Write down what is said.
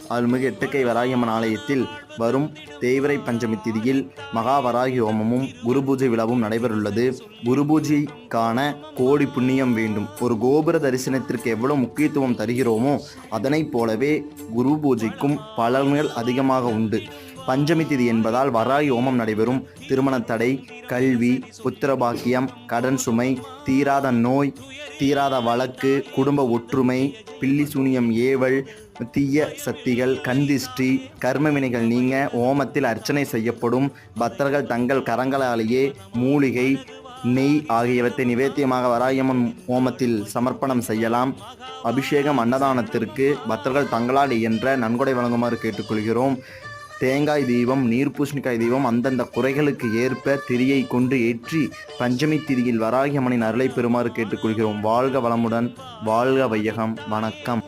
அருள்மிகு எட்டுக்கை வராகியம்மன் ஆலயத்தில் வரும் தேய்பிறை பஞ்சமி திதியில் மகாவராகி ஹோமமும் குரு பூஜை விழாவும் நடைபெறவுள்ளது. குரு பூஜைக்கான கோடி புண்ணியம் வேண்டும். ஒரு கோபுர தரிசனத்திற்கு எவ்வளவு முக்கியத்துவம் தருகிறோமோ அதனைப் போலவே குரு பூஜைக்கும் பலன்கள் அதிகமாக உண்டு. பஞ்சமி திதி என்பதால் வராகி ஹோமம் நடைபெறும். திருமண தடை, கல்வி, புத்திரபாக்கியம், கடன் சுமை, தீராத நோய், தீராத வழக்கு, குடும்ப ஒற்றுமை, பில்லி சூனியம், ஏவல், தீய சக்திகள், கந்திஷ்டி, கர்ம வினைகள் நீங்க ஹோமத்தில் அர்ச்சனை செய்யப்படும். பக்தர்கள் தங்கள் கரங்களாலேயே மூலிகை, நெய் ஆகியவற்றை நிவேத்தியமாக வராகியம்மன் ஹோமத்தில் சமர்ப்பணம் செய்யலாம். அபிஷேகம், அன்னதானத்திற்கு பக்தர்கள் தங்களால் இயன்ற நன்கொடை வழங்குமாறு கேட்டுக்கொள்கிறோம். தேங்காய் தீபம், நீர்பூசணிக்காய் தீபம் அந்தந்த குறைகளுக்கு ஏற்ப திரியை கொண்டு ஏற்றி பஞ்சமி திதியில் வராகி அம்மனின் அருளை பெறுமாறு கேட்டுக்கொள்கிறோம். வாழ்க வளமுடன், வாழ்க வையகம். வணக்கம்.